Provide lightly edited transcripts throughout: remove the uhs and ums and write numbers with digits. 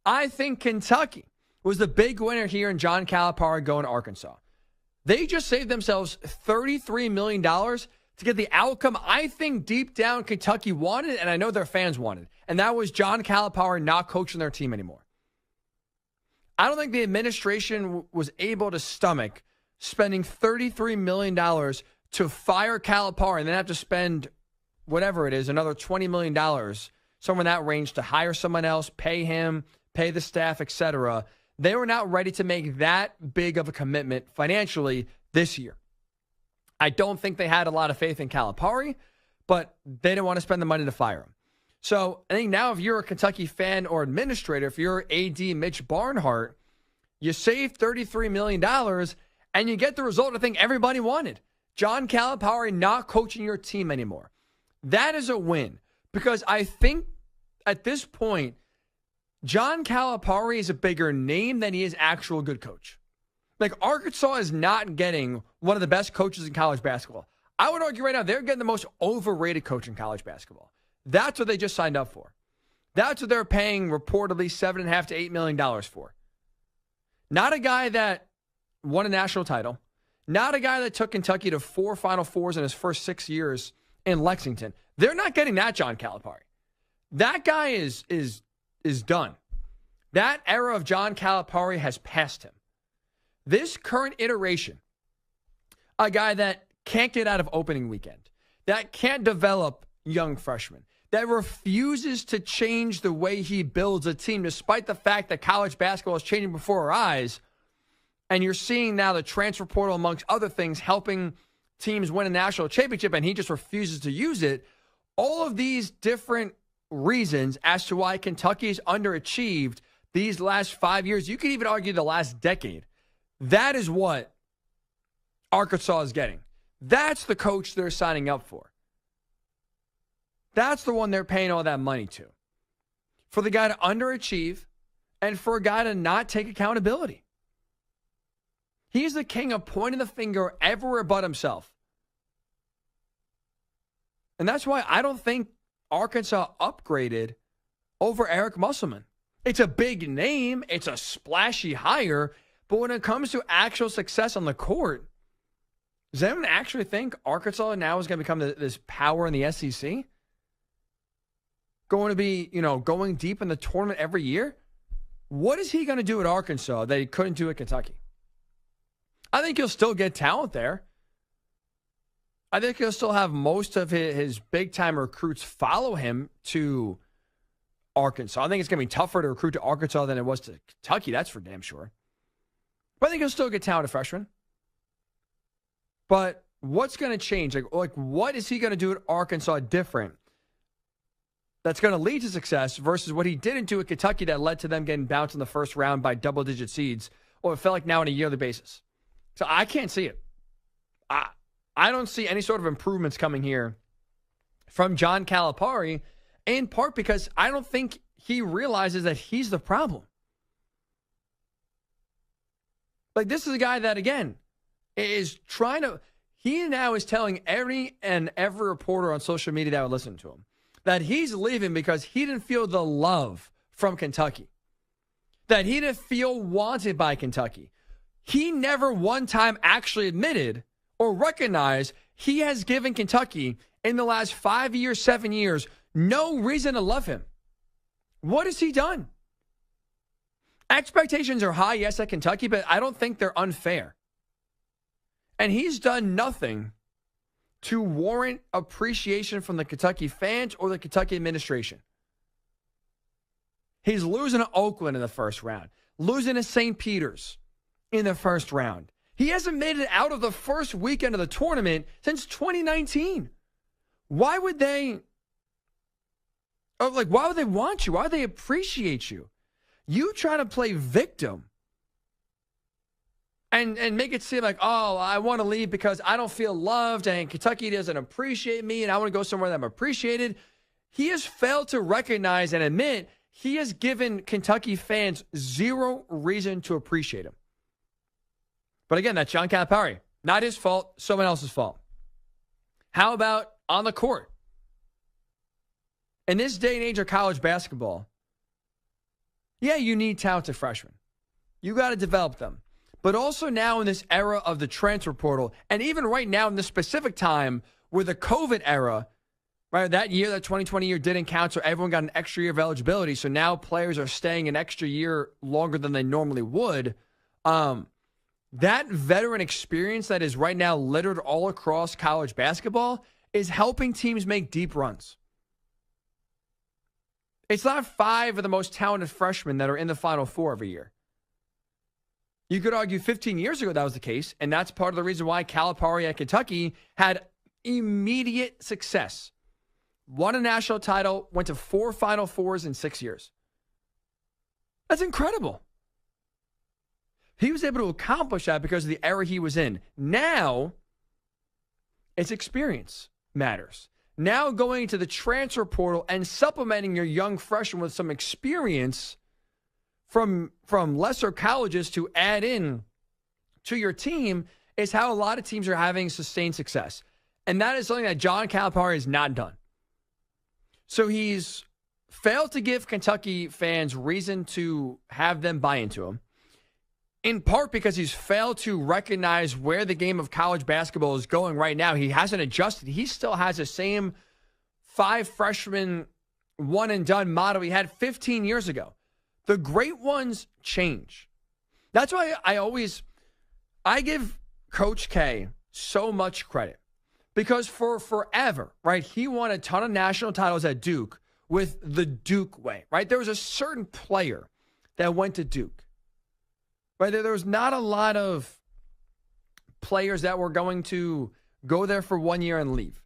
I think Kentucky was the big winner here in John Calipari going to Arkansas. They just saved themselves $33 million to get the outcome I think deep down Kentucky wanted, and I know their fans wanted, and that was John Calipari not coaching their team anymore. I don't think the administration was able to stomach spending $33 million to fire Calipari and then have to spend whatever it is, another $20 million, somewhere in that range, to hire someone else, pay him, pay the staff, etc. They were not ready to make that big of a commitment financially this year. I don't think they had a lot of faith in Calipari, but they didn't want to spend the money to fire him. So I think now if you're a Kentucky fan or administrator, if you're AD Mitch Barnhart, you save $33 million and you get the result I think everybody wanted. John Calipari not coaching your team anymore. That is a win because I think at this point, John Calipari is a bigger name than he is actual good coach. Like Arkansas is not getting one of the best coaches in college basketball. I would argue right now they're getting the most overrated coach in college basketball. That's what they just signed up for. That's what they're paying reportedly $7.5 to $8 million for. Not a guy that won a national title. Not a guy that took Kentucky to 4 Final Fours in his first 6 years in Lexington. They're not getting that John Calipari. That guy is done. That era of John Calipari has passed him. This current iteration, a guy that can't get out of opening weekend, that can't develop young freshmen, that refuses to change the way he builds a team, despite the fact that college basketball is changing before our eyes. And you're seeing now the transfer portal, amongst other things, helping teams win a national championship, and he just refuses to use it. All of these different reasons as to why Kentucky's underachieved these last 5 years, you could even argue the last decade. That is what Arkansas is getting. That's the coach they're signing up for. That's the one they're paying all that money to. For the guy to underachieve and for a guy to not take accountability. He's the king of pointing the finger everywhere but himself. And that's why I don't think Arkansas upgraded over Eric Musselman. It's a big name. It's a splashy hire. But when it comes to actual success on the court, does anyone actually think Arkansas now is going to become this power in the SEC? Going to be, going deep in the tournament every year? What is he going to do at Arkansas that he couldn't do at Kentucky? I think he'll still get talent there. I think he'll still have most of his big-time recruits follow him to Arkansas. I think it's going to be tougher to recruit to Arkansas than it was to Kentucky. That's for damn sure. But I think he'll still get talented freshmen. But what's going to change? Like, what is he going to do at Arkansas different that's going to lead to success versus what he didn't do at Kentucky that led to them getting bounced in the first round by double-digit seeds, or it felt like now on a yearly basis? So I can't see it. I don't see any sort of improvements coming here from John Calipari, in part because I don't think he realizes that he's the problem. Like, this is a guy that, again, is trying to... He now is telling every reporter on social media that would listen to him that he's leaving because he didn't feel the love from Kentucky. That he didn't feel wanted by Kentucky. He never one time actually admitted or recognized he has given Kentucky in the last 5 years, 7 years, no reason to love him. What has he done? Expectations are high, yes, at Kentucky, but I don't think they're unfair. And he's done nothing to warrant appreciation from the Kentucky fans or the Kentucky administration. He's losing to Oakland in the first round, losing to St. Peter's in the first round. He hasn't made it out of the first weekend of the tournament since 2019. Why would they want you? Why would they appreciate you? You try to play victim and make it seem like, oh, I want to leave because I don't feel loved and Kentucky doesn't appreciate me and I want to go somewhere that I'm appreciated. He has failed to recognize and admit he has given Kentucky fans zero reason to appreciate him. But again, that's John Calipari. Not his fault, someone else's fault. How about on the court? In this day and age of college basketball, Yeah, you need talented freshmen. You got to develop them. But also now in this era of the transfer portal, and even right now in this specific time where the COVID era, right, that year, that 2020 year didn't count, so everyone got an extra year of eligibility. So now players are staying an extra year longer than they normally would. That veteran experience that is right now littered all across college basketball is helping teams make deep runs. It's not 5 of the most talented freshmen that are in the Final Four every year. You could argue 15 years ago that was the case, and that's part of the reason why Calipari at Kentucky had immediate success. Won a national title, went to 4 Final Fours in 6 years. That's incredible. He was able to accomplish that because of the era he was in. Now, it's experience matters. Now going to the transfer portal and supplementing your young freshman with some experience from lesser colleges to add in to your team is how a lot of teams are having sustained success. And that is something that John Calipari has not done. So he's failed to give Kentucky fans reason to have them buy into him, in part because he's failed to recognize where the game of college basketball is going right now. He hasn't adjusted. He still has the same 5 freshman one-and-done model he had 15 years ago. The great ones change. That's why I give Coach K so much credit. Because for forever, right, he won a ton of national titles at Duke with the Duke way, right? There was a certain player that went to Duke, right? There was not a lot of players that were going to go there for 1 year and leave.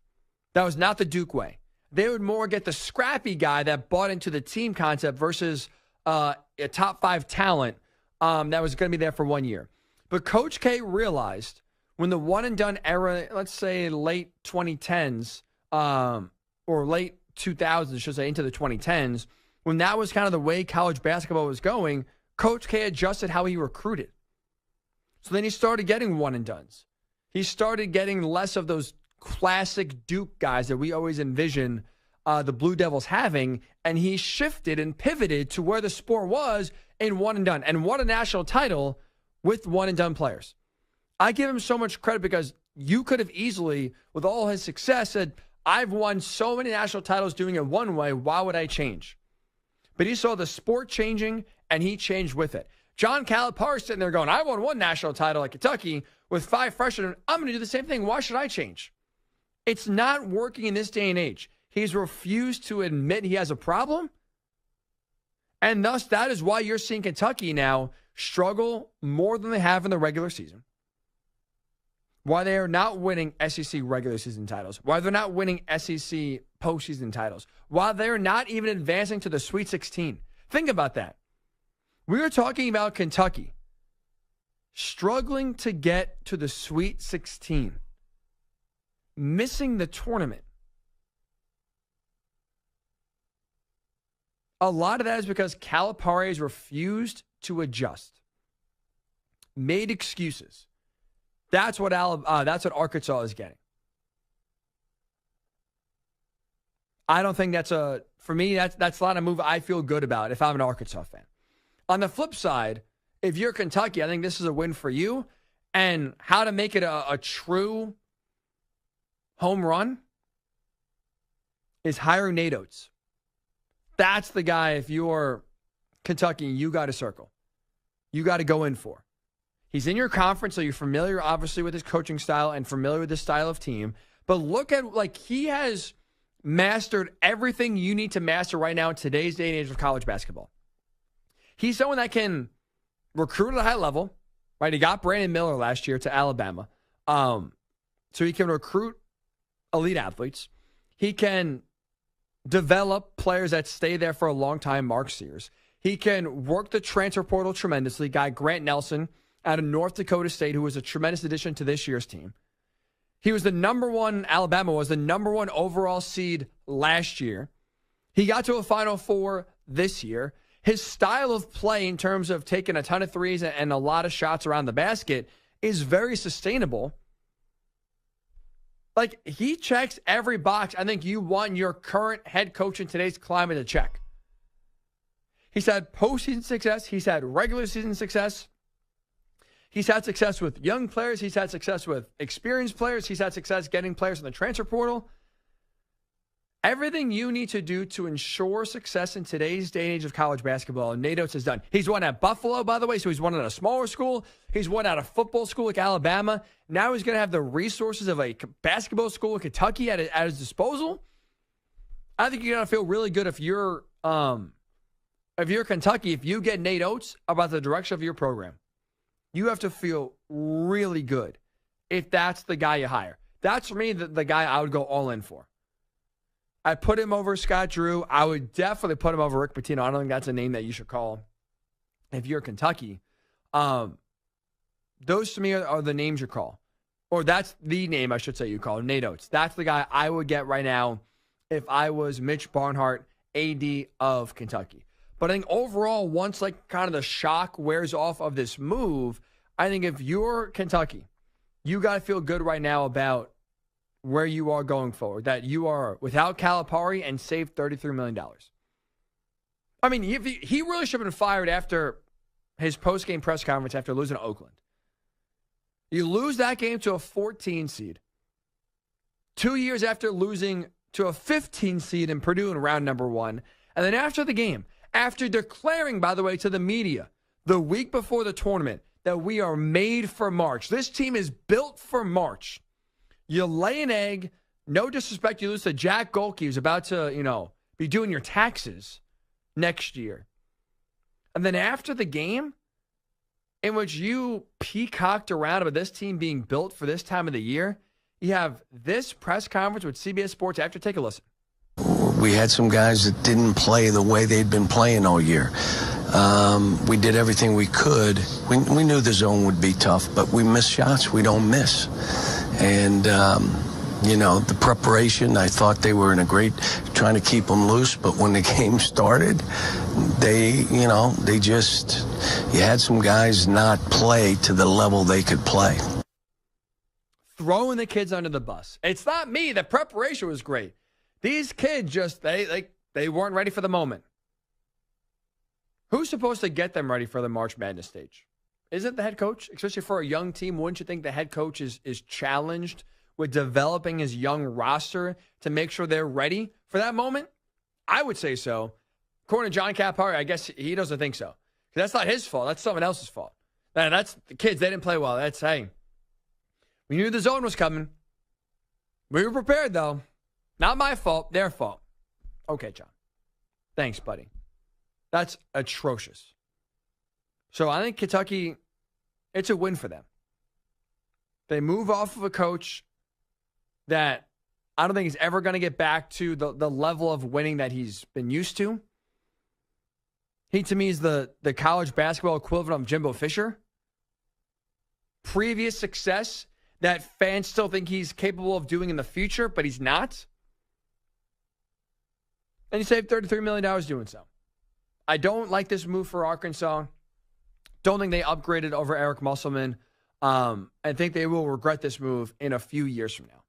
That was not the Duke way. They would more get the scrappy guy that bought into the team concept versus a top 5 talent that was going to be there for 1 year. But Coach K realized when the one-and-done era, let's say late 2010s or late 2000s, I should say, into the 2010s, when that was kind of the way college basketball was going, Coach K adjusted how he recruited. So then he started getting one-and-dones. He started getting less of those classic Duke guys that we always envision the Blue Devils having, and he shifted and pivoted to where the sport was in one-and-done and won a national title with one-and-done players. I give him so much credit because you could have easily, with all his success, said, I've won so many national titles doing it one way, why would I change? But he saw the sport changing, and he changed with it. John Calipari sitting there going, I won 1 national title at Kentucky with 5 freshmen. I'm going to do the same thing. Why should I change? It's not working in this day and age. He's refused to admit he has a problem. And thus, that is why you're seeing Kentucky now struggle more than they have in the regular season. Why they are not winning SEC regular season titles. Why they're not winning SEC postseason titles. Why they're not even advancing to the Sweet 16. Think about that. We are talking about Kentucky struggling to get to the Sweet 16. Missing the tournament. A lot of that is because Calipari has refused to adjust. Made excuses. That's what Arkansas is getting. I don't think for me, that's not a move I feel good about if I'm an Arkansas fan. On the flip side, if you're Kentucky, I think this is a win for you. And how to make it a true home run is hiring Nate Oates. That's the guy, if you're Kentucky, you got to circle. You got to go in for. He's in your conference, so you're familiar, obviously, with his coaching style and familiar with his style of team. But look at, he has mastered everything you need to master right now in today's day and age of college basketball. He's someone that can recruit at a high level, right? He got Brandon Miller last year to Alabama. So he can recruit elite athletes. He can develop players that stay there for a long time, Mark Sears. He can work the transfer portal tremendously. Guy Grant Nelson out of North Dakota State, who was a tremendous addition to this year's team. He was Alabama was the number 1 overall seed last year. He got to a Final Four this year. His style of play in terms of taking a ton of threes and a lot of shots around the basket is very sustainable. He checks every box I think you want your current head coach in today's climate to check. He's had postseason success. He's had regular season success. He's had success with young players. He's had success with experienced players. He's had success getting players in the transfer portal. Everything you need to do to ensure success in today's day and age of college basketball, Nate Oates has done. He's won at Buffalo, by the way, so he's won at a smaller school. He's won at a football school like Alabama. Now he's going to have the resources of a basketball school in Kentucky at his disposal. I think you're going to feel really good if you're Kentucky, if you get Nate Oates about the direction of your program. You have to feel really good if that's the guy you hire. That's, for me, the guy I would go all in for. I put him over Scott Drew. I would definitely put him over Rick Pitino. I don't think that's a name that you should call if you're Kentucky. Those, to me, are the names you call. Or that's the name, I should say, you call, Nate Oates. That's the guy I would get right now if I was Mitch Barnhart, AD of Kentucky. But I think overall, once like kind of the shock wears off of this move, I think if you're Kentucky, you got to feel good right now about where you are going forward, that you are without Calipari and saved $33 million. I mean, he really should have been fired after his post-game press conference after losing to Oakland. You lose that game to a 14 seed. 2 years after losing to a 15 seed in Purdue in round number 1. And then after the game, after declaring, by the way, to the media the week before the tournament that we are made for March. This team is built for March. You lay an egg. No disrespect, you lose to Jack Golke, who's about to, be doing your taxes next year. And then after the game, in which you peacocked around about this team being built for this time of the year, you have this press conference with CBS Sports after. Take a listen. We had some guys that didn't play the way they'd been playing all year. We did everything we could. We knew the zone would be tough, but we missed shots we don't miss. And, the preparation, I thought they were in a great, trying to keep them loose, but when the game started, you had some guys not play to the level they could play. Throwing the kids under the bus. It's not me. The preparation was great. These kids just, they weren't ready for the moment. Who's supposed to get them ready for the March Madness stage? Isn't the head coach? Especially for a young team, wouldn't you think the head coach is challenged with developing his young roster to make sure they're ready for that moment? I would say so. According to John Calipari, I guess he doesn't think so. That's not his fault. That's someone else's fault. That's the kids. They didn't play well. That's, hey, we knew the zone was coming. We were prepared, though. Not my fault, their fault. Okay, John. Thanks, buddy. That's atrocious. So I think Kentucky, it's a win for them. They move off of a coach that I don't think he's ever going to get back to the level of winning that he's been used to. He, to me, is the college basketball equivalent of Jimbo Fisher. Previous success that fans still think he's capable of doing in the future, but he's not. And he saved $33 million doing so. I don't like this move for Arkansas. Don't think they upgraded over Eric Musselman. I think they will regret this move in a few years from now.